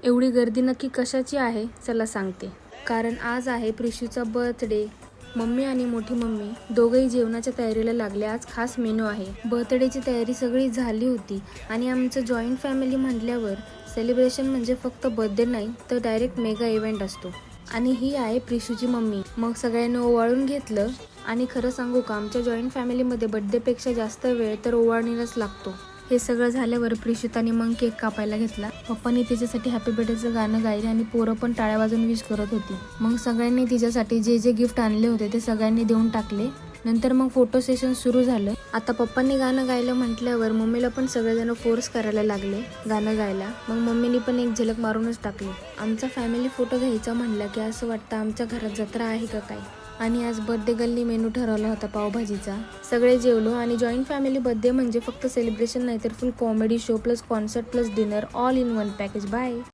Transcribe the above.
एवढी गर्दी नक्की कशाची आहे चला सांगते. कारण आज आहे प्रिशूचा बर्थडे. मम्मी आणि मोठी मम्मी दोघंही जेवणाच्या तयारीला लागले. आज खास मेनू आहे. बर्थडेची तयारी सगळी झाली होती आणि आमचं जॉईंट फॅमिली म्हटल्यावर सेलिब्रेशन म्हणजे फक्त बर्थडे नाही तर डायरेक्ट मेगा इव्हेंट असतो. आणि ही आहे प्रिशूची मम्मी. मग सगळ्यांनी ओवाळून घेतलं आणि खरं सांगू का, आमच्या जॉईंट फॅमिलीमध्ये बर्थडेपेक्षा जास्त वेळ तर ओवाळणीलाच लागतो. हे सगळं झाल्यावर प्रिशुताने मग केक कापायला घेतला. पप्पांनी तिच्यासाठी हॅपी बर्थडेचं गाणं गायले आणि पोरं पण टाळ्या वाजवून विश करत होती. मग सगळ्यांनी तिच्यासाठी जे जे गिफ्ट आणले होते ते सगळ्यांनी देऊन टाकले. नंतर मग फोटो सेशन सुरू झालं. आता पप्पांनी गाणं गायलं म्हटल्यावर मम्मीला पण सगळेजण फोर्स करायला लागले गाणं गायला. मग मम्मीनी पण एक झलक मारूनच टाकली. आमचा फॅमिली फोटो घ्यायचा म्हणला की असं वाटतं आमच्या घरात जत्रा आहे का काय. आणि आज बर्थडे गर्लनी मेनू ठरवला होता पावभाजीचा. सगळे जेवलो आणि जॉईंट फॅमिली बर्थडे म्हणजे फक्त सेलिब्रेशन नाही तर full comedy show plus concert plus dinner all in one package. Bye.